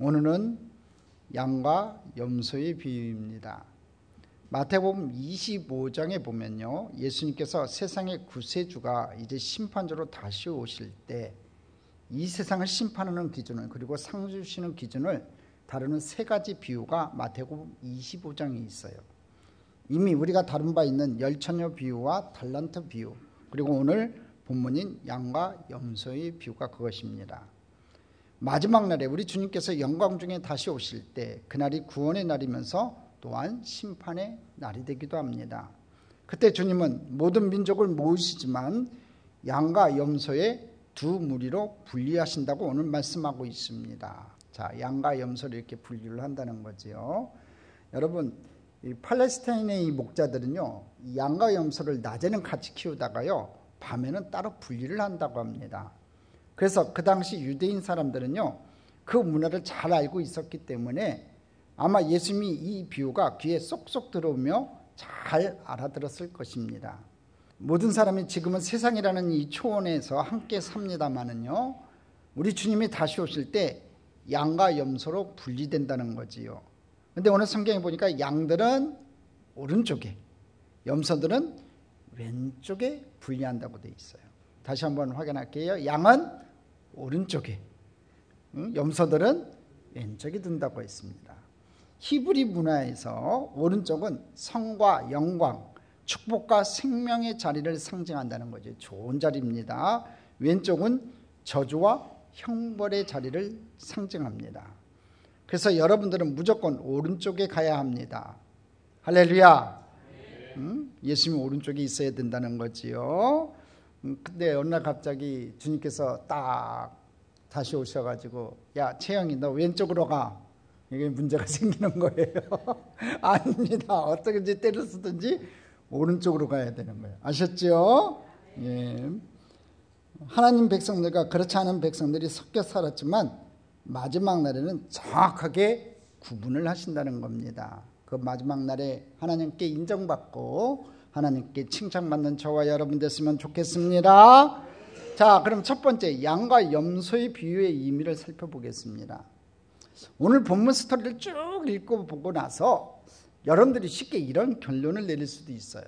오늘은 양과 염소의 비유입니다. 마태복음 25장에 보면요, 예수님께서 세상의 구세주가 이제 심판주로 다시 오실 때 이 세상을 심판하는 기준을, 그리고 상 주시는 기준을 다루는 세 가지 비유가 마태복음 25장에 있어요. 이미 우리가 다룬 바 있는 열처녀 비유와 달란트 비유, 그리고 오늘 본문인 양과 염소의 비유가 그것입니다. 마지막 날에 우리 주님께서 영광 중에 다시 오실 때 그날이 구원의 날이면서 또한 심판의 날이 되기도 합니다. 그때 주님은 모든 민족을 모으시지만 양과 염소의 두 무리로 분리하신다고 오늘 말씀하고 있습니다. 자, 양과 염소를 이렇게 분리를 한다는 거지요. 여러분, 이 팔레스타인의 이 목자들은요, 이 양과 염소를 낮에는 같이 키우다가요, 밤에는 따로 분리를 한다고 합니다. 그래서 그 당시 유대인 사람들은요, 그 문화를 잘 알고 있었기 때문에 아마 예수님이 이 비유가 귀에 쏙쏙 들어오며 잘 알아들었을 것입니다. 모든 사람이 지금은 세상이라는 이 초원에서 함께 삽니다마는요, 우리 주님이 다시 오실 때 양과 염소로 분리된다는 거지요. 근데 오늘 성경에 보니까 양들은 오른쪽에, 염소들은 왼쪽에 분리한다고 되어 있어요. 다시 한번 확인할게요. 양은 오른쪽에, 염소들은 왼쪽에 둔다고 했습니다. 히브리 문화에서 오른쪽은 성과 영광, 축복과 생명의 자리를 상징한다는 거죠. 좋은 자리입니다. 왼쪽은 저주와 형벌의 자리를 상징합니다. 그래서 여러분들은 무조건 오른쪽에 가야 합니다. 할렐루야. 예수님이 오른쪽에 있어야 된다는 거지요. 근데 어느 날 갑자기 주님께서 딱 다시 오셔가지고, 야 채영이 너 왼쪽으로 가. 이게 문제가 생기는 거예요. 아닙니다. 어떻게든지 때를 쓰든지 오른쪽으로 가야 되는 거예요. 아셨죠? 예. 하나님 백성들과 그렇지 않은 백성들이 섞여 살았지만 마지막 날에는 정확하게 구분을 하신다는 겁니다. 그 마지막 날에 하나님께 인정받고 하나님께 칭찬받는 저와 여러분 됐으면 좋겠습니다. 자, 그럼 첫 번째 양과 염소의 비유의 의미를 살펴보겠습니다. 오늘 본문 스토리를 쭉 읽어보고 나서 여러분들이 쉽게 이런 결론을 내릴 수도 있어요.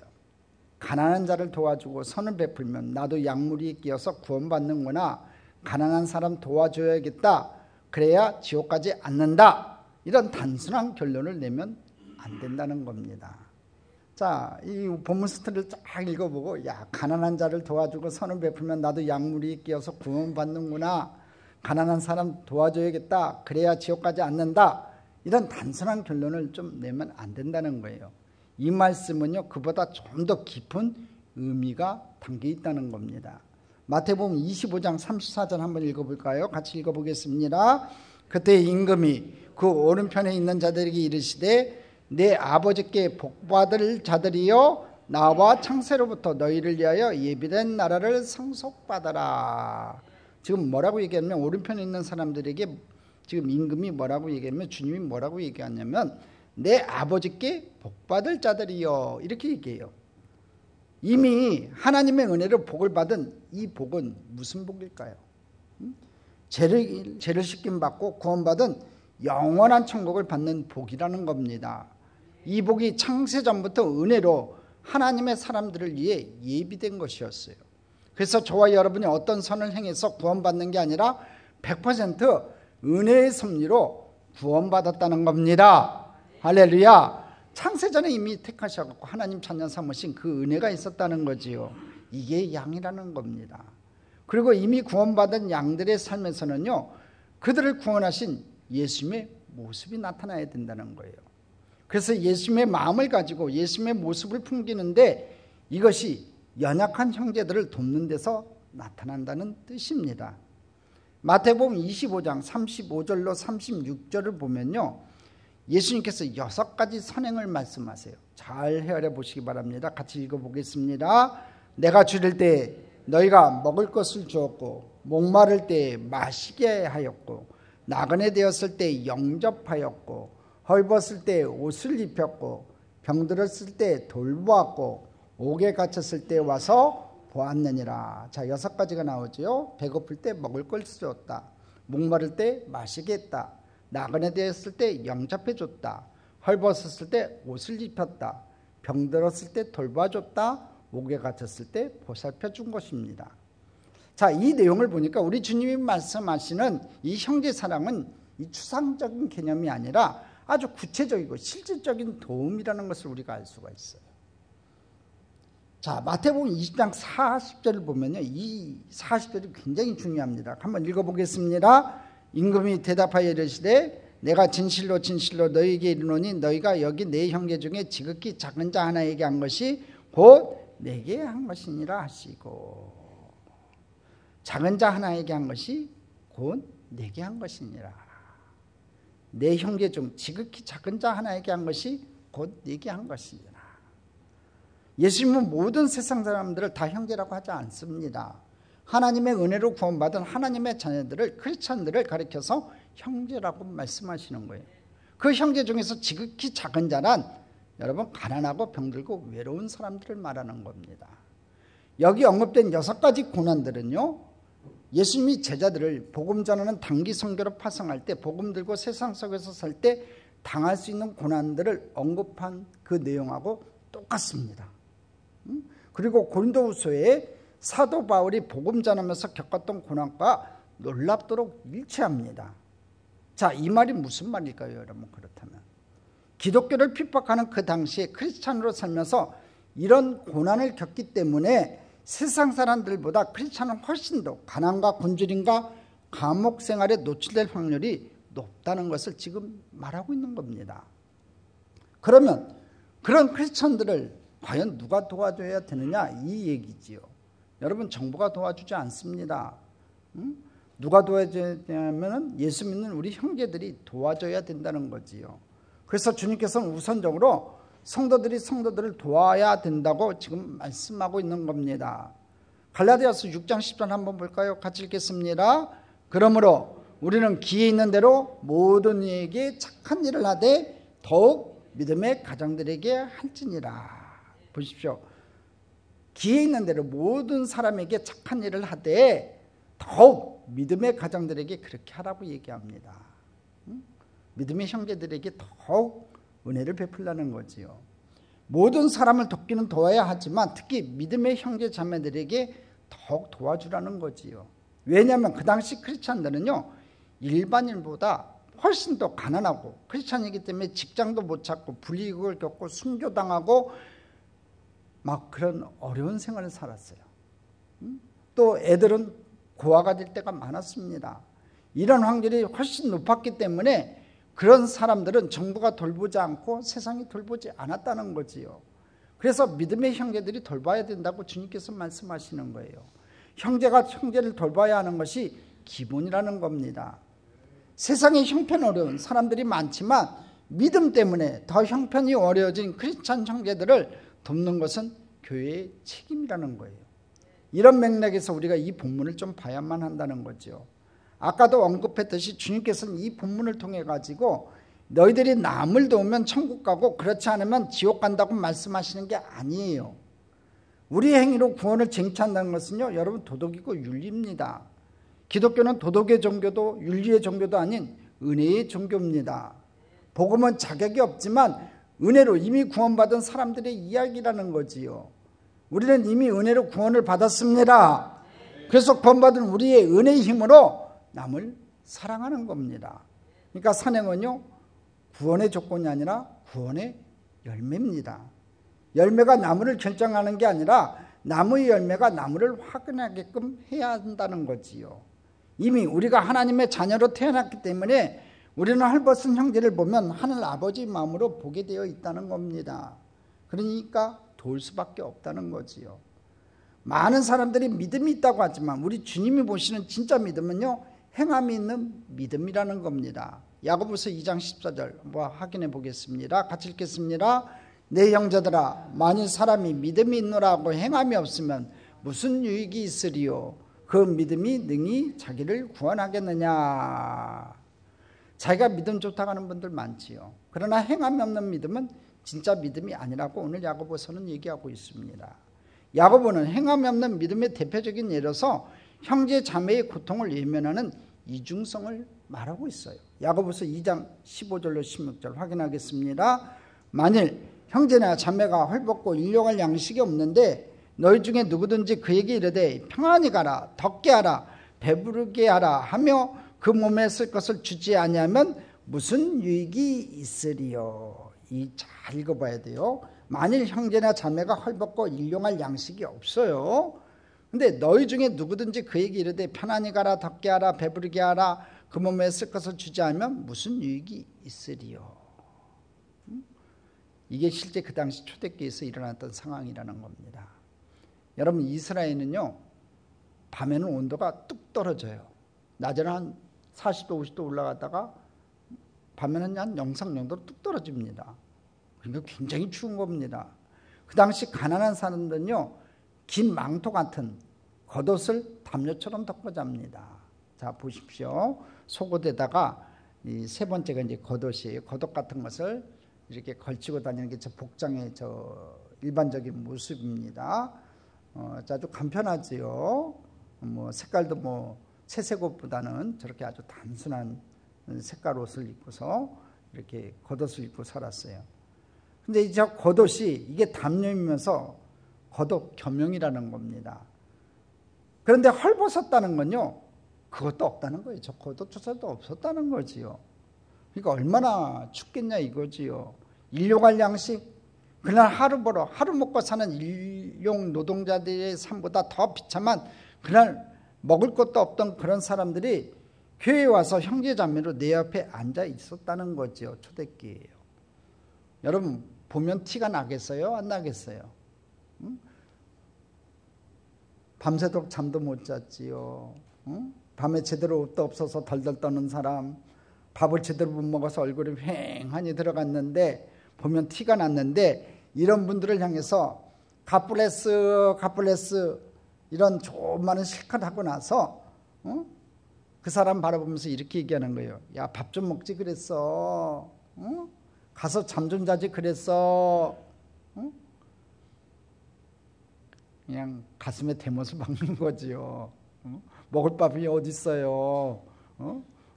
가난한 자를 도와주고 선을 베풀면 나도 양무리에 끼어서 구원받는구나. 가난한 사람 도와줘야겠다. 그래야 지옥 가지 않는다. 이런 단순한 결론을 내면 안 된다는 겁니다. 자, 이 본문 스토리를 쫙 읽어보고, 야, 가난한 자를 도와주고 선을 베풀면 나도 양무리에 끼어서 구원받는구나. 가난한 사람 도와줘야겠다. 그래야 지옥 가지 않는다. 이런 단순한 결론을 좀 내면 안 된다는 거예요. 이 말씀은요, 그보다 좀 더 깊은 의미가 담겨 있다는 겁니다. 마태복음 25장 34절 한번 읽어볼까요? 같이 읽어보겠습니다. 그때 임금이 그 오른편에 있는 자들에게 이르시되 내 아버지께 복받을 자들이여 나와 창세로부터 너희를 위하여 예비된 나라를 상속받아라. 지금 뭐라고 얘기하냐면, 오른편에 있는 사람들에게 지금 임금이 뭐라고 얘기하면, 주님이 뭐라고 얘기하냐면 내 아버지께 복받을 자들이여, 이렇게 얘기해요. 이미 하나님의 은혜로 복을 받은 이 복은 무슨 복일까요? 죄를 씻김 받고 구원받은 영원한 천국을 받는 복이라는 겁니다. 이 복이 창세전부터 은혜로 하나님의 사람들을 위해 예비된 것이었어요. 그래서 저와 여러분이 어떤 선을 행해서 구원받는 게 아니라 100% 은혜의 섭리로 구원받았다는 겁니다. 할렐루야. 창세전에 이미 택하셔서 하나님 자녀 삼으신 그 은혜가 있었다는 거지요. 이게 양이라는 겁니다. 그리고 이미 구원받은 양들의 삶에서는요, 그들을 구원하신 예수님의 모습이 나타나야 된다는 거예요. 그래서 예수님의 마음을 가지고 예수님의 모습을 풍기는데 이것이 연약한 형제들을 돕는 데서 나타난다는 뜻입니다. 마태복음 25장 35절로 36절을 보면요, 예수님께서 6가지 선행을 말씀하세요. 잘 헤아려 보시기 바랍니다. 같이 읽어보겠습니다. 내가 줄일 때 너희가 먹을 것을 주었고, 목마를 때 마시게 하였고, 나그네 되었을 때 영접하였고, 헐벗을 때 옷을 입혔고, 병들었을 때 돌보았고, 옥에 갇혔을 때 와서 보았느니라. 자, 6가지가 나오죠. 배고플 때 먹을 걸 주었다. 목마를 때 마시게 했다. 나그네 되었을 때 영접해 줬다. 헐벗었을 때 옷을 입혔다. 병들었을 때 돌봐줬다. 옥에 갇혔을 때 보살펴 준 것입니다. 자, 이 내용을 보니까 우리 주님이 말씀하시는 이 형제 사랑은 이 추상적인 개념이 아니라 아주 구체적이고 실질적인 도움이라는 것을 우리가 알 수가 있어요. 자, 마태복음 20장 40절을 보면요, 이 40절이 굉장히 중요합니다. 한번 읽어보겠습니다. 임금이 대답하여 이르시되 내가 진실로 진실로 너희에게 이르노니 너희가 여기 내 형제 중에 지극히 작은 자 하나에게 한 것이 곧 내게 한 것이니라 하시고, 작은 자 하나에게 한 것이 곧 내게 한 것이니라. 내 형제 중 지극히 작은 자 하나에게 한 것이 곧 내게 한 것이니라. 예수님은 모든 세상 사람들을 다 형제라고 하지 않습니다. 하나님의 은혜로 구원받은 하나님의 자녀들을, 크리스찬들을 가리켜서 형제라고 말씀하시는 거예요. 그 형제 중에서 지극히 작은 자란 여러분 가난하고 병들고 외로운 사람들을 말하는 겁니다. 여기 언급된 6가지 고난들은요, 예수님이 제자들을 복음 전하는 단기 선교로 파송할 때, 복음 들고 세상 속에서 살 때 당할 수 있는 고난들을 언급한 그 내용하고 똑같습니다. 그리고 고린도후서에 사도 바울이 복음 전하면서 겪었던 고난과 놀랍도록 일치합니다. 자, 이 말이 무슨 말일까요, 여러분? 그렇다면 기독교를 핍박하는 그 당시에 크리스찬으로 살면서 이런 고난을 겪기 때문에 세상 사람들보다 크리스찬은 훨씬 더 가난과 굶주림과 감옥 생활에 노출될 확률이 높다는 것을 지금 말하고 있는 겁니다. 그러면 그런 크리스찬들을 과연 누가 도와줘야 되느냐, 이 얘기지요. 여러분, 정부가 도와주지 않습니다. 누가 도와줘야 되냐면 예수 믿는 우리 형제들이 도와줘야 된다는 거지요. 그래서 주님께서는 우선적으로 성도들이 성도들을 도와야 된다고 지금 말씀하고 있는 겁니다. 갈라디아서 6장 10절 한번 볼까요? 같이 읽겠습니다. 그러므로 우리는 기회 있는 대로 모든 이에게 착한 일을 하되 더욱 믿음의 가정들에게 할지니라. 보십시오. 기회 있는 대로 모든 사람에게 착한 일을 하되 더욱 믿음의 가정들에게 그렇게 하라고 얘기합니다. 믿음의 형제들에게 더욱 은혜를 베풀라는 거지요. 모든 사람을 돕기는 도와야 하지만 특히 믿음의 형제 자매들에게 더욱 도와주라는 거지요. 왜냐하면 그 당시 크리스찬들은요, 일반인보다 훨씬 더 가난하고 크리스찬이기 때문에 직장도 못 찾고 불이익을 겪고 순교당하고 막 그런 어려운 생활을 살았어요. 또 애들은 고아가 될 때가 많았습니다. 이런 확률이 훨씬 높았기 때문에 그런 사람들은 정부가 돌보지 않고 세상이 돌보지 않았다는 거지요. 그래서 믿음의 형제들이 돌봐야 된다고 주님께서 말씀하시는 거예요. 형제가 형제를 돌봐야 하는 것이 기본이라는 겁니다. 세상에 형편 어려운 사람들이 많지만 믿음 때문에 더 형편이 어려워진 크리스찬 형제들을 돕는 것은 교회의 책임이라는 거예요. 이런 맥락에서 우리가 이 본문을 좀 봐야만 한다는 거죠. 아까도 언급했듯이 주님께서는 이 본문을 통해 가지고 너희들이 남을 도우면 천국 가고 그렇지 않으면 지옥 간다고 말씀하시는 게 아니에요. 우리의 행위로 구원을 쟁취한다는 것은요, 여러분 도덕이고 윤리입니다. 기독교는 도덕의 종교도 윤리의 종교도 아닌 은혜의 종교입니다. 복음은 자격이 없지만 은혜로 이미 구원받은 사람들의 이야기라는 거지요. 우리는 이미 은혜로 구원을 받았습니다. 그래서 구원받은 우리의 은혜의 힘으로 남을 사랑하는 겁니다. 그러니까 산행은요, 구원의 조건이 아니라 구원의 열매입니다. 열매가 나무를 결정하는 게 아니라 나무의 열매가 나무를 확인하게끔 해야 한다는 거지요. 이미 우리가 하나님의 자녀로 태어났기 때문에 우리는 헐벗은 형제를 보면 하늘 아버지 마음으로 보게 되어 있다는 겁니다. 그러니까 도울 수밖에 없다는 거지요. 많은 사람들이 믿음이 있다고 하지만 우리 주님이 보시는 진짜 믿음은요, 행함이 있는 믿음이라는 겁니다. 야고보서 2장 14절 한번 확인해 보겠습니다. 같이 읽겠습니다. 내 형제들아, 만일 사람이 믿음이 있노라고 행함이 없으면 무슨 유익이 있으리요? 그 믿음이 능히 자기를 구원하겠느냐. 자기가 믿음 좋다고 하는 분들 많지요. 그러나 행함이 없는 믿음은 진짜 믿음이 아니라고 오늘 야고보서는 얘기하고 있습니다. 야고보는 행함이 없는 믿음의 대표적인 예로서 형제 자매의 고통을 외면하는 이중성을 말하고 있어요. 야고보서 2장 15절로 16절 확인하겠습니다. 만일 형제나 자매가 헐벗고 일용할 양식이 없는데 너희 중에 누구든지 그에게 이르되 평안히 가라, 덥게 하라, 배부르게 하라 하며 그 몸에 쓸 것을 주지 아니하면 무슨 유익이 있으리요. 이 잘 읽어봐야 돼요. 만일 형제나 자매가 헐벗고 일용할 양식이 없어요. 근데 너희 중에 누구든지 그에게 이르되 편안히 가라, 덥게 하라, 배부르게 하라, 그 몸에 쓸 것을 주지 않으면 무슨 유익이 있으리요. 이게 실제 그 당시 초대교회에서 일어났던 상황이라는 겁니다. 여러분, 이스라엘은요, 밤에는 온도가 뚝 떨어져요. 낮에는 한 40도 50도 올라갔다가 밤에는 한 영상 정도로 뚝 떨어집니다. 그러니까 굉장히 추운 겁니다. 그 당시 가난한 사람들은요, 긴 망토 같은 겉옷을 담요처럼 덮고 잡니다. 자, 보십시오. 속옷에다가 이 세 번째가 이제 겉옷이에요. 겉옷 같은 것을 이렇게 걸치고 다니는 게 저 복장의 저 일반적인 모습입니다. 아주 간편하지요. 뭐 색깔도 뭐 채색 옷보다는 저렇게 아주 단순한 색깔 옷을 입고서 이렇게 겉옷을 입고 살았어요. 근데 이 저 겉옷이 이게 담요이면서 겉옷 겸용이라는 겁니다. 그런데 헐벗었다는 건요, 그것도 없다는 거예요. 저 겉옷조차도 없었다는 거지요. 그러니까 얼마나 춥겠냐 이거지요. 일용할 양식, 그날 하루 벌어 하루 먹고 사는 일용 노동자들의 삶보다 더 비참한 그날 먹을 것도 없던 그런 사람들이 교회에 와서 형제자매로 내 옆에 앉아 있었다는 거죠. 초대교회예요. 여러분 보면 티가 나겠어요? 안 나겠어요? 응? 밤새도록 잠도 못 잤지요. 응? 밤에 제대로 옷도 없어서 덜덜 떠는 사람, 밥을 제대로 못 먹어서 얼굴이 휑하니 들어갔는데 보면 티가 났는데, 이런 분들을 향해서 갓블레스 갓블레스 이런 좋은 말은 실컷 하고 나서 그 사람 바라보면서 이렇게 얘기하는 거예요. 야, 밥 좀 먹지 그랬어. 가서 잠 좀 자지 그랬어. 그냥 가슴에 대못을 박는 거지요. 먹을 밥이 어디 있어요.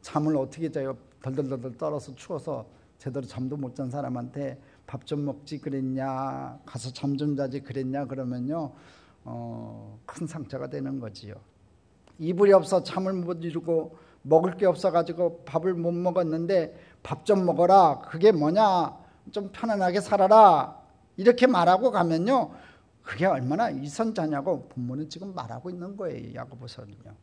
잠을 어떻게 자요. 덜덜덜 떨어서 추워서 제대로 잠도 못 잔 사람한테 밥 좀 먹지 그랬냐, 가서 잠 좀 자지 그랬냐 그러면요, 큰 상처가 되는 거지요. 이불이 없어 잠을 못 이루고 먹을 게 없어가지고 밥을 못 먹었는데 밥 좀 먹어라, 그게 뭐냐, 좀 편안하게 살아라, 이렇게 말하고 가면요, 그게 얼마나 위선자냐고 본문은 지금 말하고 있는 거예요. 야고보서는요.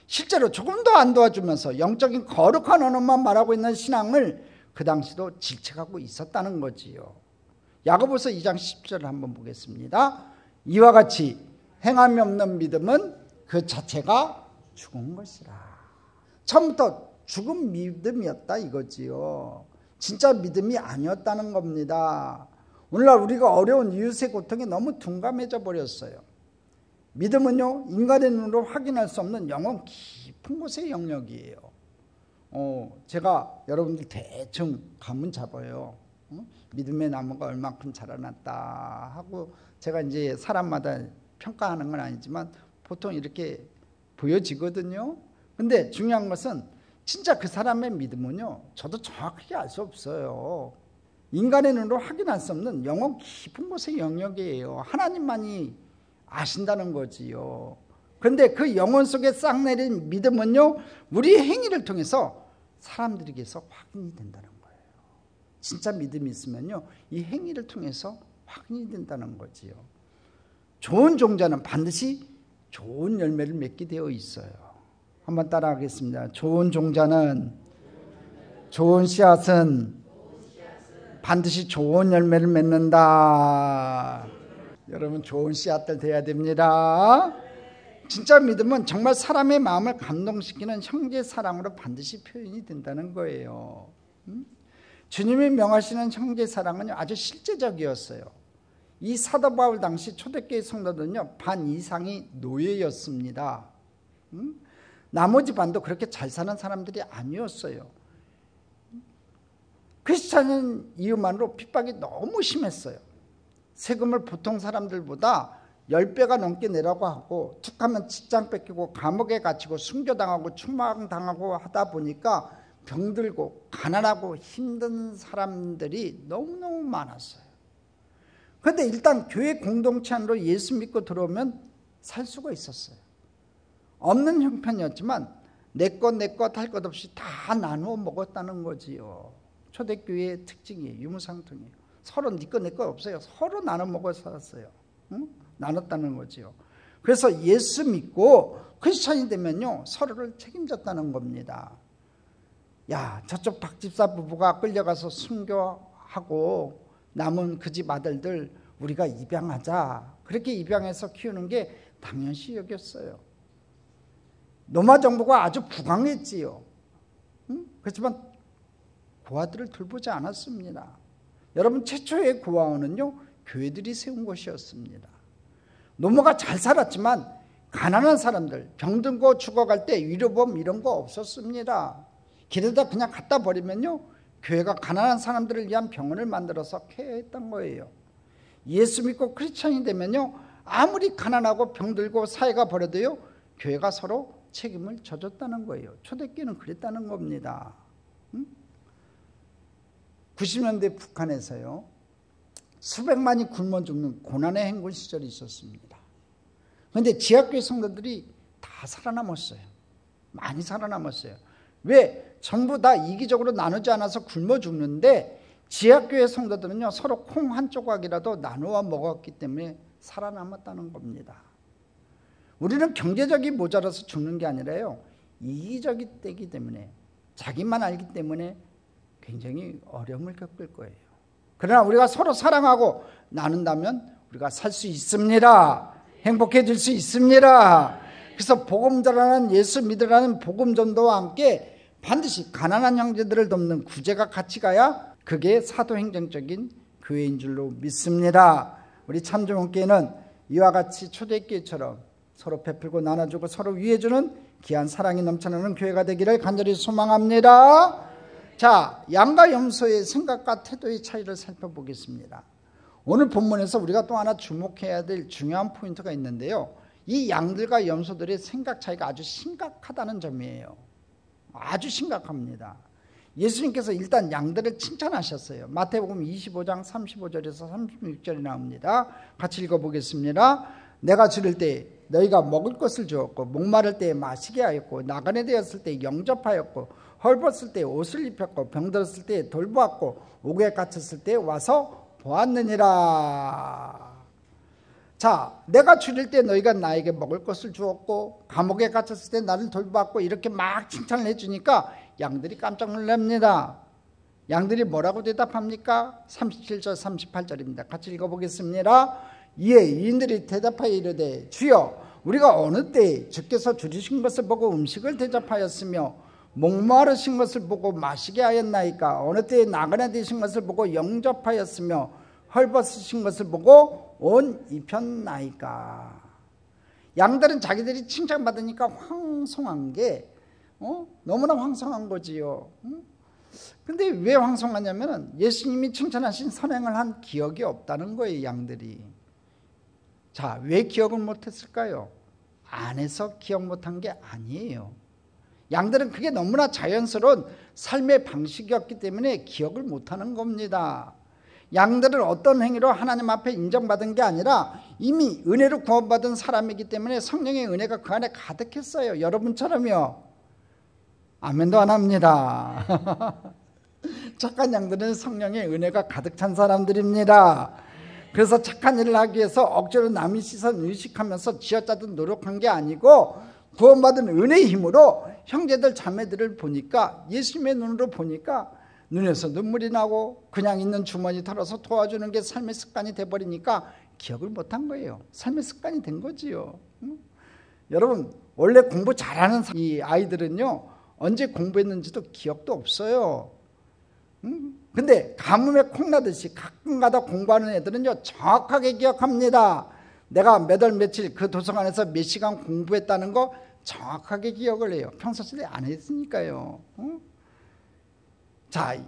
실제로 조금도 안 도와주면서 영적인 거룩한 언어만 말하고 있는 신앙을 그 당시도 질책하고 있었다는 거지요. 야고보서 2장 10절을 한번 보겠습니다. 이와 같이 행함이 없는 믿음은 그 자체가 죽은 것이라. 처음부터 죽은 믿음이었다 이거지요. 진짜 믿음이 아니었다는 겁니다. 오늘날 우리가 어려운 이웃의 고통에 너무 둔감해져 버렸어요. 믿음은요, 인간의 눈으로 확인할 수 없는 영혼 깊은 곳의 영역이에요. 제가 여러분들 대충 감은 잡아요. 믿음의 나무가 얼마큼 자라났다 하고 제가 이제 사람마다 평가하는 건 아니지만 보통 이렇게 보여지거든요. 근데 중요한 것은 진짜 그 사람의 믿음은요, 저도 정확하게 알 수 없어요. 인간의 눈으로 확인할 수 없는 영혼 깊은 곳의 영역이에요. 하나님만이 아신다는 거지요. 그런데 그 영혼 속에 싹 내린 믿음은요, 우리의 행위를 통해서 사람들에게서 확인이 된다는 거예요. 진짜 믿음이 있으면요, 이 행위를 통해서 확인이 된다는 거지요. 좋은 종자는 반드시 좋은 열매를 맺게 되어 있어요. 한번 따라하겠습니다. 좋은 종자는, 좋은 씨앗은 반드시 좋은 열매를 맺는다. 여러분 좋은 씨앗들 돼야 됩니다. 진짜 믿음은 정말 사람의 마음을 감동시키는 형제 사랑으로 반드시 표현이 된다는 거예요. 주님이 명하시는 형제 사랑은 아주 실제적이었어요. 이 사도 바울 당시 초대교회 성도들은요, 반 이상이 노예였습니다. 나머지 반도 그렇게 잘 사는 사람들이 아니었어요. 크리스찬인 이유만으로 핍박이 너무 심했어요. 세금을 보통 사람들보다 10배가 넘게 내라고 하고 툭하면 직장 뺏기고 감옥에 갇히고 순교당하고 추방당하고 하다 보니까 병들고 가난하고 힘든 사람들이 너무너무 많았어요. 그런데 일단 교회 공동체 안으로 예수 믿고 들어오면 살 수가 있었어요. 없는 형편이었지만 내 것 할 것 없이 다 나누어 먹었다는 거지요. 초대교회의 특징이에요. 유무상통이에요. 서로 네 것 내 것 없어요. 서로 나눠 먹어 살았어요. 응? 나눴다는 거지요. 그래서 예수 믿고 크리스찬이 되면요 서로를 책임졌다는 겁니다. 야, 저쪽 박집사 부부가 끌려가서 순교하고 남은 그 집 아들들 우리가 입양하자. 그렇게 입양해서 키우는 게 당연시 여겼어요. 로마 정부가 아주 부강했지요. 그렇지만 고아들을 돌보지 않았습니다. 여러분, 최초의 고아원은요 교회들이 세운 것이었습니다. 노모가 잘 살았지만 가난한 사람들, 병들고 죽어갈 때 위로보험 이런 거 없었습니다. 길에다 그냥 갖다 버리면요 교회가 가난한 사람들을 위한 병원을 만들어서 케어했던 거예요. 예수 믿고 크리스찬이 되면요 아무리 가난하고 병들고 사회가 버려도요 교회가 서로 책임을 져줬다는 거예요. 초대교회는 그랬다는 겁니다. 90년대 북한에서요 수백만이 굶어 죽는 고난의 행군 시절이 있었습니다. 그런데 지하교회 성도들이 다 살아남았어요. 많이 살아남았어요. 왜? 전부 다 이기적으로 나누지 않아서 굶어 죽는데 지하교회 성도들은요 서로 콩 한 조각이라도 나누어 먹었기 때문에 살아남았다는 겁니다. 우리는 경제적이 모자라서 죽는 게 아니라요 이기적이 되기 때문에, 자기만 알기 때문에 굉장히 어려움을 겪을 거예요. 그러나 우리가 서로 사랑하고 나눈다면 우리가 살 수 있습니다. 행복해질 수 있습니다. 그래서 복음 전하는 예수 믿으라는 복음 전도와 함께 반드시 가난한 형제들을 돕는 구제가 같이 가야 그게 사도행정적인 교회인 줄로 믿습니다. 우리 참정원교회는 이와 같이 초대교회처럼 서로 베풀고 나눠주고 서로 위해주는 귀한 사랑이 넘쳐나는 교회가 되기를 간절히 소망합니다. 자, 양과 염소의 생각과 태도의 차이를 살펴보겠습니다. 오늘 본문에서 우리가 또 하나 주목해야 될 중요한 포인트가 있는데요, 이 양들과 염소들의 생각 차이가 아주 심각하다는 점이에요. 아주 심각합니다. 예수님께서 일단 양들을 칭찬하셨어요. 마태복음 25장 35절에서 36절이 나옵니다. 같이 읽어보겠습니다. 내가 줄일 때 너희가 먹을 것을 주었고 목마를 때 마시게 하였고 나그네 되었을 때 영접하였고 헐벗을 때 옷을 입혔고 병들었을 때 돌보았고 옥에 갇혔을 때 와서 보았느니라. 자, 내가 줄일 때 너희가 나에게 먹을 것을 주었고 감옥에 갇혔을 때 나를 돌보았고 이렇게 막 칭찬을 해주니까 양들이 깜짝 놀랍니다. 양들이 뭐라고 대답합니까? 37절 38절입니다. 같이 읽어보겠습니다. 이에 이인들이 대답하여 이르되 주여 우리가 어느 때에 주께서 줄이신 것을 보고 음식을 대접하였으며 목마르신 것을 보고 마시게 하였나이까? 어느 때에 나그네 되신 것을 보고 영접하였으며 헐벗으신 것을 보고 옷 입혔나이까? 양들은 자기들이 칭찬받으니까 황송한 게 너무나 황송한 거지요. 근데 왜 황송하냐면 예수님이 칭찬하신 선행을 한 기억이 없다는 거예요. 양들이. 자, 왜 기억을 못했을까요? 안에서 기억 못한 게 아니에요. 양들은 그게 너무나 자연스러운 삶의 방식이었기 때문에 기억을 못하는 겁니다. 양들은 어떤 행위로 하나님 앞에 인정받은 게 아니라 이미 은혜로 구원받은 사람이기 때문에 성령의 은혜가 그 안에 가득했어요. 여러분처럼요. 아멘도 안 합니다. 착한 양들은 성령의 은혜가 가득 찬 사람들입니다. 그래서 착한 일을 하기 위해서 억지로 남의 시선 의식하면서 쥐어짜듯 노력한 게 아니고 구원받은 은혜의 힘으로 형제들 자매들을 보니까, 예수님의 눈으로 보니까 눈에서 눈물이 나고 그냥 있는 주머니 털어서 도와주는 게 삶의 습관이 돼버리니까 기억을 못한 거예요. 삶의 습관이 된 거지요. 여러분, 원래 공부 잘하는 이 아이들은요 언제 공부했는지도 기억도 없어요. 근데 가뭄에 콩나듯이 가끔가다 공부하는 애들은요 정확하게 기억합니다. 내가 몇 월 며칠 그 도서관에서 몇 시간 공부했다는 거 정확하게 기억을 해요. 평소시대 안 했으니까요. 자,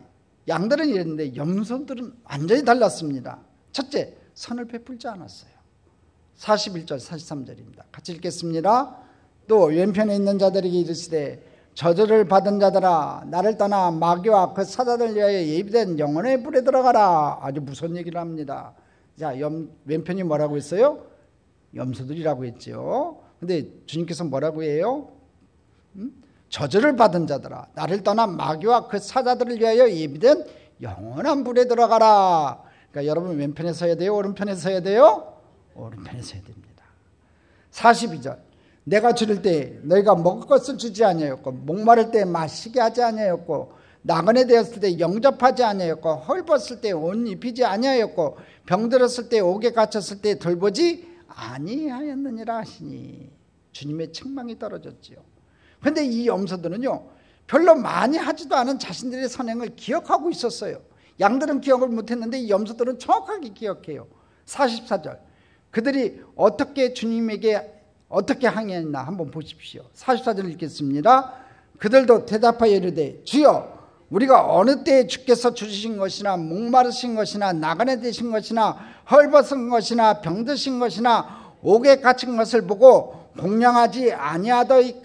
양들은 이랬는데 염소들은 완전히 달랐습니다. 첫째, 선을 베풀지 않았어요. 41절 43절입니다. 같이 읽겠습니다. 또 왼편에 있는 자들에게 이르시되 저주를 받은 자들아 나를 떠나 마귀와 그 사자들 위하여 예비된 영혼의 불에 들어가라. 아주 무서운 얘기를 합니다. 자, 왼편이 뭐라고 했어요? 염소들이라고 했죠. 근데 주님께서 뭐라고 해요? 저주를 받은 자들아 나를 떠나 마귀와 그 사자들을 위하여 예비된 영원한 불에 들어가라. 그러니까 여러분 왼편에 서야 돼요? 오른편에 서야 돼요? 오른편에 서야 됩니다. 42절 내가 줄일 때 너희가 먹을 것을 주지 아니하였고 목마를 때 마시게 하지 아니하였고 나그네 되었을 때 영접하지 아니하였고 헐벗을 때 옷 입히지 아니하였고 병들었을 때 옥에 갇혔을 때 돌보지 아니하였느니라 하시니 주님의 책망이 떨어졌지요. 그런데 이 염소들은요 별로 많이 하지도 않은 자신들의 선행을 기억하고 있었어요. 양들은 기억을 못했는데 이 염소들은 정확하게 기억해요. 44절 그들이 어떻게 주님에게 어떻게 항의했나 한번 보십시오. 44절 읽겠습니다. 그들도 대답하여 이르되 주여 우리가 어느 때에 주께서 주신 것이나 목마르신 것이나 나그네 되신 것이나 헐벗은 것이나 병드신 것이나 옥에 갇힌 것을 보고 공양하지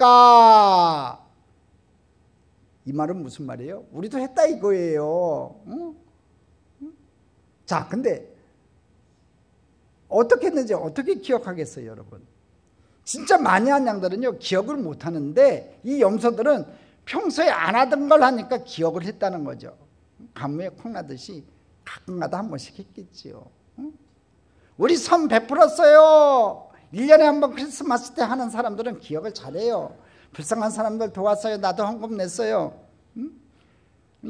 아니하더이까. 이 말은 무슨 말이에요? 우리도 했다 이거예요. 응? 자, 근데 어떻게 했는지 어떻게 기억하겠어요, 여러분? 진짜 많이 한 양들은요 기억을 못하는데 이 염소들은 평소에 안 하던 걸 하니까 기억을 했다는 거죠. 가무에 콩나듯이 가끔가다 한 번씩 했겠지요. 응? 우리 선 베풀었어요. 1년에 한 번 크리스마스 때 하는 사람들은 기억을 잘해요. 불쌍한 사람들 도왔어요. 나도 헌금 냈어요. 응?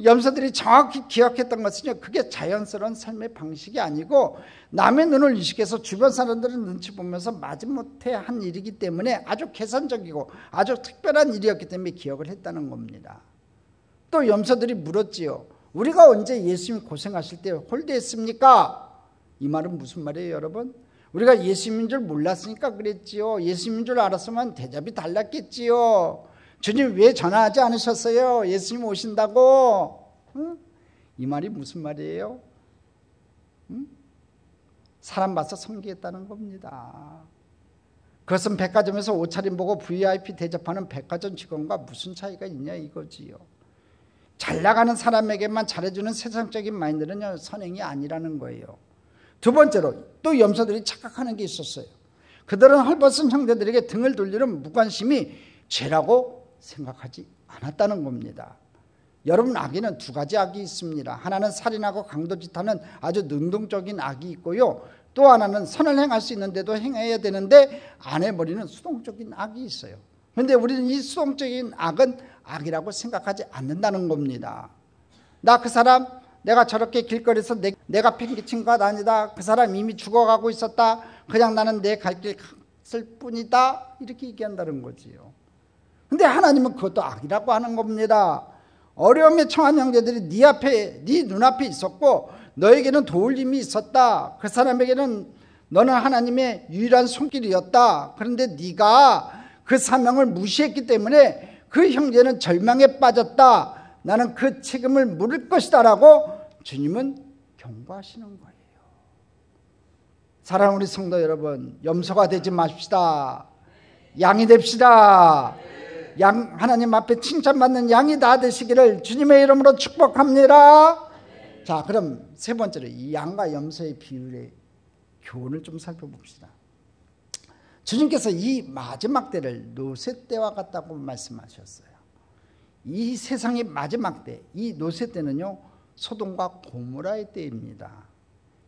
염소들이 정확히 기억했던 것은요 그게 자연스러운 삶의 방식이 아니고 남의 눈을 의식해서 주변 사람들은 눈치 보면서 마지못해 한 일이기 때문에 아주 계산적이고 아주 특별한 일이었기 때문에 기억을 했다는 겁니다. 또 염소들이 물었지요. 우리가 언제 예수님 고생하실 때 홀대했습니까? 이 말은 무슨 말이에요, 여러분? 우리가 예수님인 줄 몰랐으니까 그랬지요. 예수님인 줄 알았으면 대접이 달랐겠지요. 주님 왜 전화하지 않으셨어요? 예수님 오신다고. 응? 이 말이 무슨 말이에요? 응? 사람 봐서 섬기겠다는 겁니다. 그것은 백화점에서 옷차림 보고 VIP 대접하는 백화점 직원과 무슨 차이가 있냐 이거지요. 잘 나가는 사람에게만 잘해주는 세상적인 마인드는 선행이 아니라는 거예요. 두 번째로 또 염소들이 착각하는 게 있었어요. 그들은 헐벗은 형제들에게 등을 돌리는 무관심이 죄라고 생각하지 않았다는 겁니다. 여러분 악에는 두 가지 악이 있습니다. 하나는 살인하고 강도짓하는 아주 능동적인 악이 있고요. 또 하나는 선을 행할 수 있는데도 행해야 되는데 안 해버리는 수동적인 악이 있어요. 그런데 우리는 이 수동적인 악은 악이라고 생각하지 않는다는 겁니다. 나 그 사람 내가 저렇게 길거리에서 내가 팽개친 것 아니다. 그 사람 이미 죽어가고 있었다. 그냥 나는 내 갈 길 갔을 뿐이다. 이렇게 얘기한다는 거지요. 근데 하나님은 그것도 악이라고 하는 겁니다. 어려움에 처한 형제들이 네 눈앞에 있었고 너에게는 도울 힘이 있었다. 그 사람에게는 너는 하나님의 유일한 손길이었다. 그런데 네가 그 사명을 무시했기 때문에 그 형제는 절망에 빠졌다. 나는 그 책임을 물을 것이다 라고 주님은 경고하시는 거예요. 사랑하는 우리 성도 여러분, 염소가 되지 마십시다. 양이 됩시다. 양, 하나님 앞에 칭찬받는 양이 다 되시기를 주님의 이름으로 축복합니다. 자, 그럼 세 번째로 이 양과 염소의 비율의 교훈을 좀 살펴봅시다. 주님께서 이 마지막 때를 노새 때와 같다고 말씀하셨어요. 이 세상의 마지막 때, 이 노새 때는요 소돔과 고모라의 때입니다.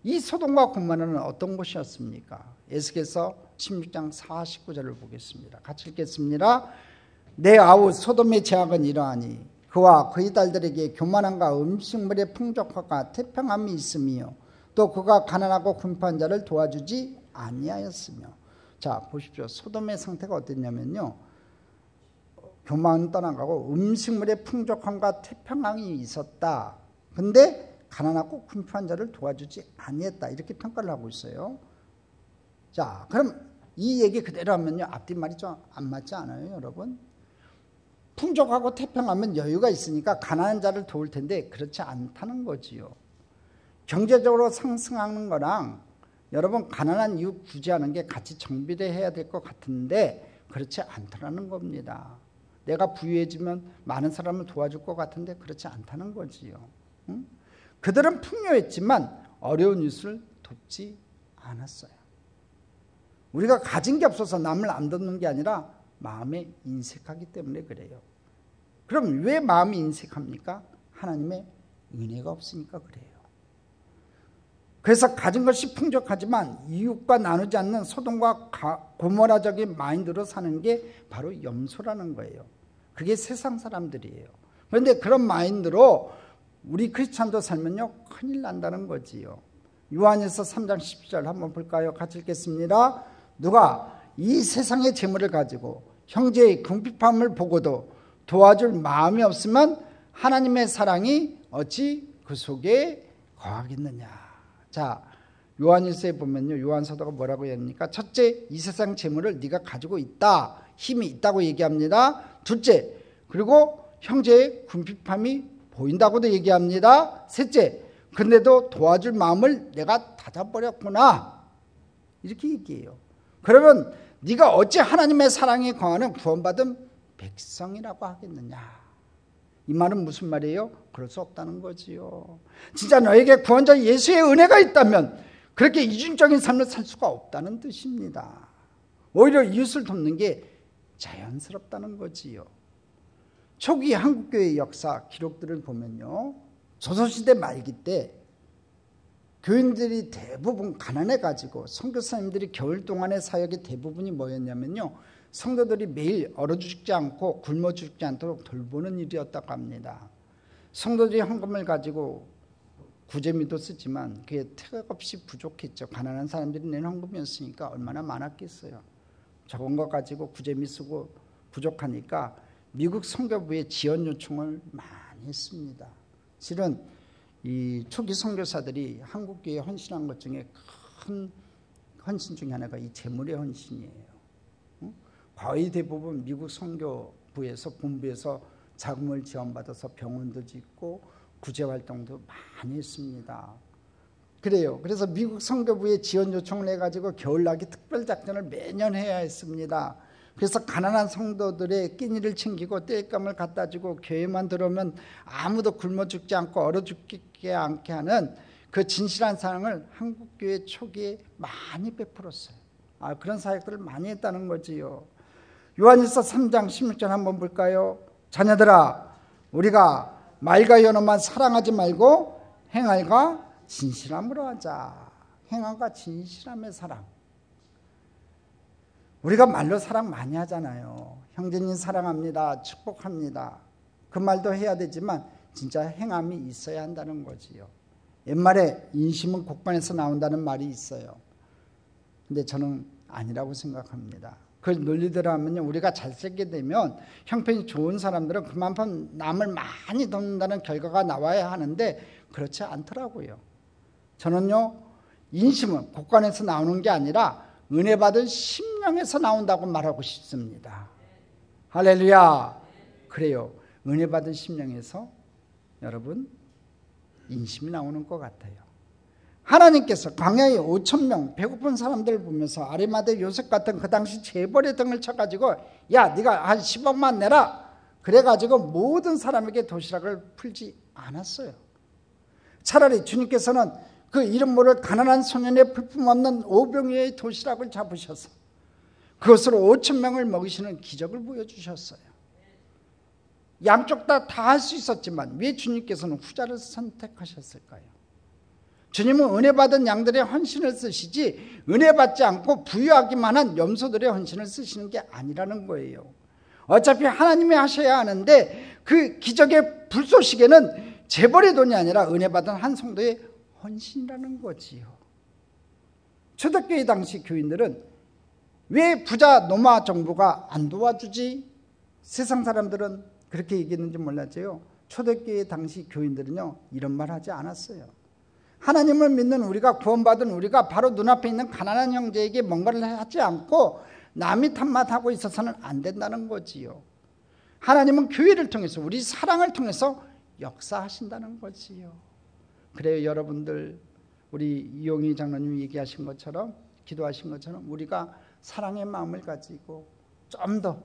이 소돔과 고모라는 어떤 곳이었습니까? 에스겔서 16장 49절을 보겠습니다. 같이 읽겠습니다. 내 아우 소돔의 죄악은 이러하니 그와 그의 딸들에게 교만함과 음식물의 풍족함과 태평함이 있으며 또 그가 가난하고 궁핍한 자를 도와주지 아니하였으며. 자, 보십시오. 소돔의 상태가 어땠냐면요, 교만은 떠나가고 음식물의 풍족함과 태평함이 있었다. 근데 가난하고 궁핍한 자를 도와주지 아니했다. 이렇게 평가를 하고 있어요. 자, 그럼 이 얘기 그대로 하면요 앞뒷말이 좀 안 맞지 않아요, 여러분? 풍족하고 태평하면 여유가 있으니까 가난한 자를 도울 텐데 그렇지 않다는 거지요. 경제적으로 상승하는 거랑 여러분, 가난한 이웃 구제하는 게 같이 정비례해야 될 것 같은데 그렇지 않다는 겁니다. 내가 부유해지면 많은 사람을 도와줄 것 같은데 그렇지 않다는 거지요. 응? 그들은 풍요했지만 어려운 이웃을 돕지 않았어요. 우리가 가진 게 없어서 남을 안 돕는 게 아니라 마음에 인색하기 때문에 그래요. 그럼 왜 마음이 인색합니까? 하나님의 은혜가 없으니까 그래요. 그래서 가진 것이 풍족하지만 이웃과 나누지 않는 소돔과 고모라적인 마인드로 사는 게 바로 염소라는 거예요. 그게 세상 사람들이에요. 그런데 그런 마인드로 우리 크리스찬도 살면요 큰일 난다는 거지요. 요한일서 3장 10절 한번 볼까요? 같이 읽겠습니다. 누가 이 세상의 재물을 가지고 형제의 궁핍함을 보고도 도와줄 마음이 없으면 하나님의 사랑이 어찌 그 속에 거하겠느냐. 자, 요한일서에 보면요, 요한 사도가 뭐라고 합니까? 첫째, 이 세상 재물을 네가 가지고 있다, 힘이 있다고 얘기합니다. 둘째, 그리고 형제의 궁핍함이 보인다고도 얘기합니다. 셋째, 근데도 도와줄 마음을 내가 닫아버렸구나, 이렇게 얘기해요. 그러면 네가 어찌 하나님의 사랑에 거하는 구원받은 백성이라고 하겠느냐. 이 말은 무슨 말이에요? 그럴 수 없다는 거지요. 진짜 너에게 구원자 예수의 은혜가 있다면 그렇게 이중적인 삶을 살 수가 없다는 뜻입니다. 오히려 이웃을 돕는 게 자연스럽다는 거지요. 초기 한국교회의 역사 기록들을 보면요, 조선시대 말기 때 교인들이 대부분 가난해가지고 선교사님들이 겨울 동안의 사역의 대부분이 뭐였냐면요, 성도들이 매일 얼어 죽지 않고 굶어 죽지 않도록 돌보는 일이었다고 합니다. 성도들이 헌금을 가지고 구제미도 쓰지만 그게 턱없이 부족했죠. 가난한 사람들이 낸 헌금이었으니까 얼마나 많았겠어요. 적은 거 가지고 구제미 쓰고 부족하니까 미국 선교부에 지원 요청을 많이 했습니다. 실은 이 초기 선교사들이 한국교회에 헌신한 것 중에 큰 헌신 중에 하나가 이 재물의 헌신이에요. 거의 대부분 미국 선교부에서 본부에서 자금을 지원받아서 병원도 짓고 구제활동도 많이 했습니다. 그래요. 그래서 미국 선교부에 지원 요청을 해가지고 겨울나기 특별작전을 매년 해야 했습니다. 그래서 가난한 성도들의 끼니를 챙기고 땔감을 갖다 주고 교회만 들어오면 아무도 굶어 죽지 않고 얼어 죽지 않게 하는 그 진실한 사랑을 한국교회 초기에 많이 베풀었어요. 그런 사역들을 많이 했다는 거지요. 요한일서 3장 16절 한번 볼까요? 자녀들아, 우리가 말과 연어만 사랑하지 말고 행할과 진실함으로 하자. 행함과 진실함의 사랑. 우리가 말로 사랑 많이 하잖아요. 형제님 사랑합니다, 축복합니다. 그 말도 해야 되지만 진짜 행함이 있어야 한다는 거지요. 옛말에 인심은 곡간에서 나온다는 말이 있어요. 근데 저는 아니라고 생각합니다. 그걸 논리대로 하면요, 우리가 잘 살게 되면 형편이 좋은 사람들은 그만큼 남을 많이 돕는다는 결과가 나와야 하는데 그렇지 않더라고요. 저는요, 인심은 곡간에서 나오는 게 아니라 은혜 받은 심령에서 나온다고 말하고 싶습니다. 할렐루야. 그래요. 은혜 받은 심령에서 여러분 인심이 나오는 것 같아요. 하나님께서 광야에 5,000명 배고픈 사람들을 보면서 아리마대 요셉 같은 그 당시 재벌의 등을 쳐가지고 야, 네가 한 10억만 내라, 그래가지고 모든 사람에게 도시락을 풀지 않았어요. 차라리 주님께서는 그 이름 모를 가난한 소년의 불품없는 오병이어의 도시락을 잡으셔서 그것으로 5,000명을 먹이시는 기적을 보여주셨어요. 양쪽 다 할 수 있었지만 왜 주님께서는 후자를 선택하셨을까요? 주님은 은혜 받은 양들의 헌신을 쓰시지 은혜 받지 않고 부유하기만 한 염소들의 헌신을 쓰시는 게 아니라는 거예요. 어차피 하나님이 하셔야 하는데 그 기적의 불쏘시개는 재벌의 돈이 아니라 은혜 받은 한 성도의 헌신이라는 거지요. 초대교회 당시 교인들은 왜 부자 노마 정부가 안 도와주지? 세상 사람들은 그렇게 얘기했는지 몰랐지요. 초대교회 당시 교인들은요, 이런 말 하지 않았어요. 하나님을 믿는 우리가, 구원받은 우리가 바로 눈앞에 있는 가난한 형제에게 뭔가를 하지 않고 남이 탓만 하고 있어서는 안 된다는 거지요. 하나님은 교회를 통해서, 우리 사랑을 통해서 역사하신다는 거지요. 그래요, 여러분들. 우리 이용희 장로님이 얘기하신 것처럼, 기도하신 것처럼 우리가 사랑의 마음을 가지고 좀 더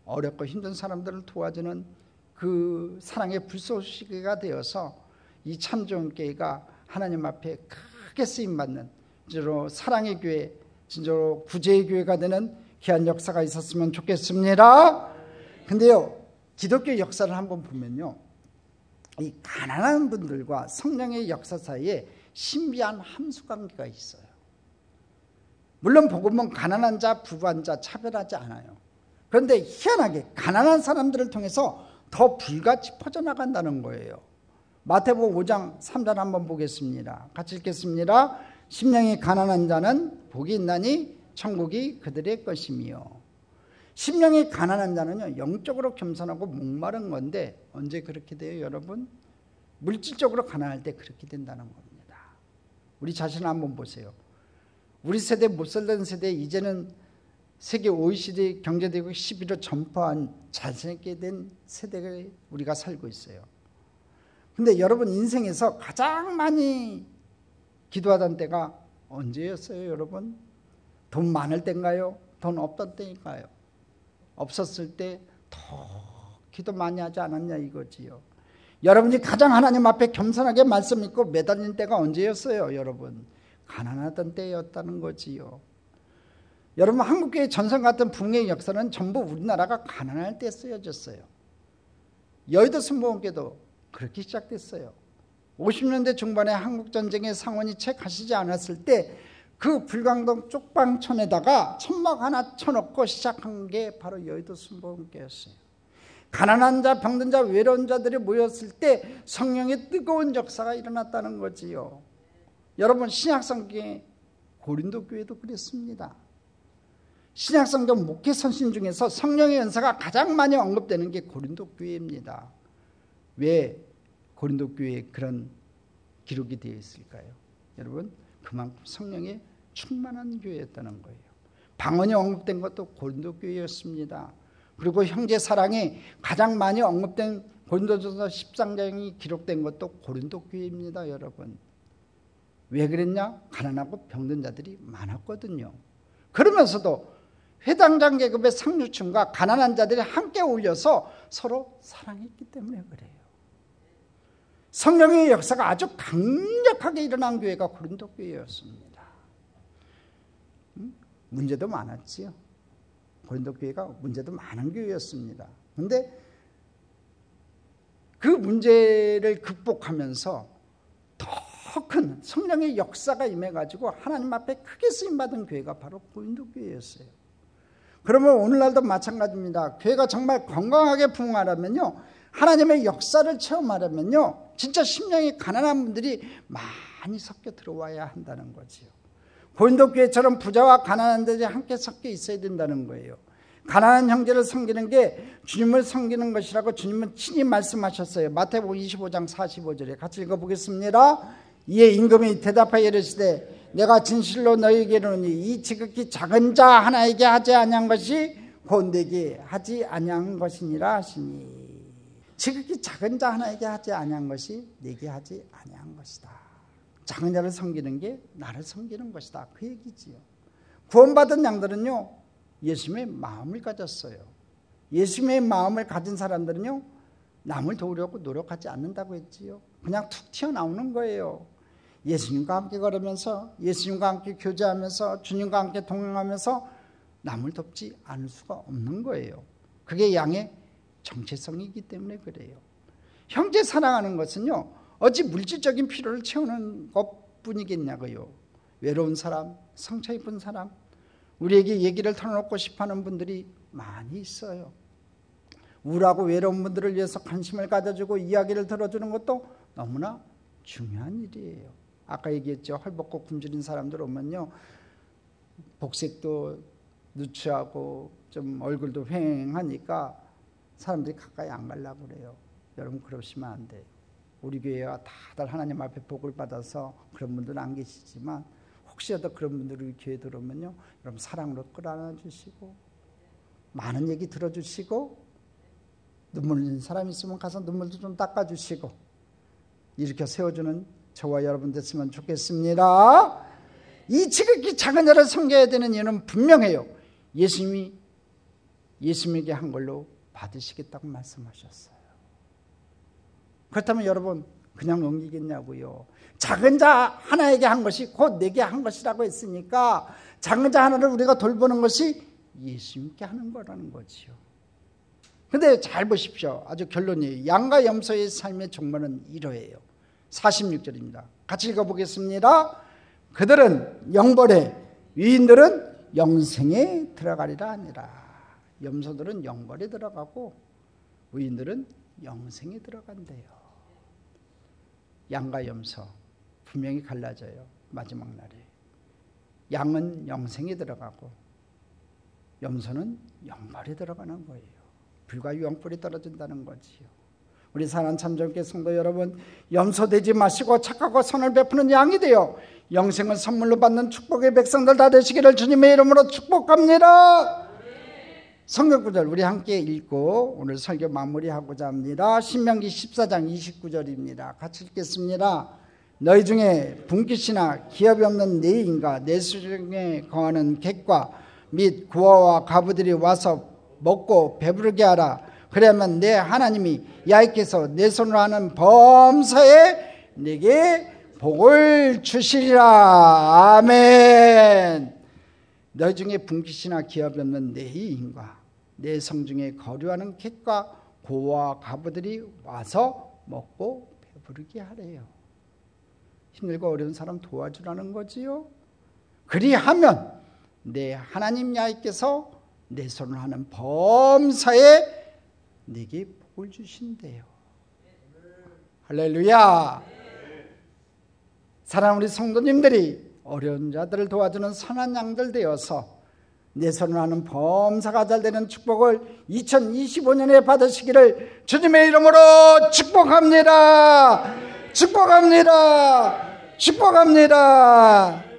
어렵고 힘든 사람들을 도와주는 그 사랑의 불쏘시개가 되어서 이 참좋은교회가 하나님 앞에 크게 쓰임받는 진짜로 사랑의 교회, 진짜로 구제의 교회가 되는 귀한 역사가 있었으면 좋겠습니다. 근데요, 기독교 역사를 한번 보면요, 이 가난한 분들과 성령의 역사 사이에 신비한 함수관계가 있어요. 물론 복음은 가난한 자, 부유한 자 차별하지 않아요. 그런데 희한하게 가난한 사람들을 통해서 더 불같이 퍼져나간다는 거예요. 마태복음 5장 3절 한번 보겠습니다. 같이 읽겠습니다. 심령이 가난한 자는 복이 있나니 천국이 그들의 것이며. 심령이 가난한 자는요, 영적으로 겸손하고 목마른 건데 언제 그렇게 돼요, 여러분? 물질적으로 가난할 때 그렇게 된다는 겁니다. 우리 자신을 한번 보세요. 우리 세대, 못 살던 세대, 이제는 세계 OECD 경제대국 10위로 전파한 잘생기게 된 세대에 우리가 살고 있어요. 근데 여러분 인생에서 가장 많이 기도하던 때가 언제였어요, 여러분? 돈 많을 때인가요? 돈 없던 때인가요? 없었을 때 더 기도 많이 하지 않았냐 이거지요. 여러분이 가장 하나님 앞에 겸손하게 말씀 믿고 매달린 때가 언제였어요, 여러분? 가난하던 때였다는 거지요. 여러분, 한국교회 전선 같은 붕괴의 역사는 전부 우리나라가 가난할 때 쓰여졌어요. 여의도 순복음교회도 그렇게 시작됐어요. 50년대 중반에 한국전쟁의 상원이 채 가시지 않았을 때 그 불광동 쪽방촌에다가 천막 하나 쳐놓고 시작한 게 바로 여의도 순복음교회였어요. 가난한 자, 병든 자, 외로운 자들이 모였을 때 성령의 뜨거운 역사가 일어났다는 거지요. 여러분, 신약성경의 고린도 교회도 그랬습니다. 신약성경 목회 선신 중에서 성령의 연사가 가장 많이 언급되는 게 고린도 교회입니다. 왜 고린도 교회에 그런 기록이 되어 있을까요? 여러분, 그만큼 성령의 충만한 교회였다는 거예요. 방언이 언급된 것도 고린도 교회였습니다. 그리고 형제 사랑이 가장 많이 언급된 고린도전서 13장이 기록된 것도 고린도 교회입니다, 여러분. 왜 그랬냐? 가난하고 병든 자들이 많았거든요. 그러면서도 회당장 계급의 상류층과 가난한 자들이 함께 어울려서 서로 사랑했기 때문에 그래요. 성령의 역사가 아주 강력하게 일어난 교회가 고린도 교회였습니다. 문제도 많았지요. 고린도 교회가 문제도 많은 교회였습니다. 그런데 그 문제를 극복하면서 더 큰 성령의 역사가 임해가지고 하나님 앞에 크게 쓰임받은 교회가 바로 고린도 교회였어요. 그러면 오늘날도 마찬가지입니다. 교회가 정말 건강하게 부흥하려면요, 하나님의 역사를 체험하려면요, 진짜 심령이 가난한 분들이 많이 섞여 들어와야 한다는 거지요. 고린도 교회처럼 부자와 가난한 자들이 함께 섞여 있어야 된다는 거예요. 가난한 형제를 섬기는 게 주님을 섬기는 것이라고 주님은 친히 말씀하셨어요. 마태복음 25장 45절에 같이 읽어보겠습니다. 이에 임금이 대답하여 이르시되 내가 진실로 너희에게 이르노니 이 지극히 작은 자 하나에게 하지 아니한 것이 곧 내게 하지 아니한 것이니라 하시니. 지극히 작은 자 하나에게 하지 아니한 것이 내게 하지 아니한 것이다. 작은 자를 섬기는 게 나를 섬기는 것이다, 그 얘기지요. 구원받은 양들은요, 예수님의 마음을 가졌어요. 예수님의 마음을 가진 사람들은요, 남을 도우려고 노력하지 않는다고 했지요. 그냥 툭 튀어나오는 거예요. 예수님과 함께 걸으면서, 예수님과 함께 교제하면서, 주님과 함께 동행하면서 남을 돕지 않을 수가 없는 거예요. 그게 양의 정체성이기 때문에 그래요. 형제 사랑하는 것은요, 어찌 물질적인 필요를 채우는 것뿐이겠냐고요. 외로운 사람, 상처 입은 사람, 우리에게 얘기를 털어놓고 싶어하는 분들이 많이 있어요. 우울하고 외로운 분들을 위해서 관심을 가져주고 이야기를 들어주는 것도 너무나 중요한 일이에요. 아까 얘기했죠. 헐벗고 굶주린 사람들 오면요, 복색도 누추하고 좀 얼굴도 휑하니까 사람들이 가까이 안 가려고 그래요. 여러분, 그러시면 안 돼요. 우리 교회와 다들 하나님 앞에 복을 받아서 그런 분들은 안 계시지만 혹시라도 그런 분들이 우리 교회 들어오면요, 여러분 사랑으로 끌어안아 주시고 많은 얘기 들어주시고 눈물 흘리는 사람 있으면 가서 눈물도 좀 닦아주시고 일으켜 세워주는 저와 여러분 됐으면 좋겠습니다. 이 지극히 작은 자를 섬겨야 되는 이유는 분명해요. 예수님이 예수님에게 한 걸로 받으시겠다고 말씀하셨어요. 그렇다면 여러분 그냥 넘기겠냐고요. 작은 자 하나에게 한 것이 곧 내게 한 것이라고 했으니까 작은 자 하나를 우리가 돌보는 것이 예수님께 하는 거라는 거지요. 근데 잘 보십시오. 아주 결론이에요. 양과 염소의 삶의 종말은 이러해요. 46절입니다. 같이 읽어보겠습니다. 그들은 영벌에, 유인들은 영생에 들어가리라 하니라. 염소들은 영벌에 들어가고 유인들은 영생에 들어간대요. 양과 염소 분명히 갈라져요. 마지막 날에 양은 영생에 들어가고 염소는 영벌에 들어가는 거예요. 불과 유황불이 떨어진다는 거지요. 우리 사랑하는 참전교 성도 여러분, 염소 되지 마시고 착하고 선을 베푸는 양이 되어 영생을 선물로 받는 축복의 백성들 다 되시기를 주님의 이름으로 축복합니다. 성경 구절 우리 함께 읽고 오늘 설교 마무리하고자 합니다. 신명기 14장 29절입니다. 같이 읽겠습니다. 너희 중에 분깃이나 기업이 없는 내인과 내수중에 거하는 객과 및 구어와 과부들이 와서 먹고 배부르게 하라. 그러면 내 하나님이 야훼께서 내 손으로 하는 범사에 네게 복을 주시리라. 아멘. 너희 중에 분깃이나 기업이 없는 내인과 내 성중에 거류하는 객과 고와 과부들이 와서 먹고 배부르게 하래요. 힘들고 어려운 사람 도와주라는 거지요. 그리하면 내 하나님 야훼께서 내 손을 하는 범사에 네게 복을 주신대요. 할렐루야. 사랑하는 우리 성도님들이 어려운 자들을 도와주는 선한 양들 되어서 내 손을 하는 범사가 잘 되는 축복을 2025년에 받으시기를 주님의 이름으로 축복합니다. 축복합니다. 축복합니다.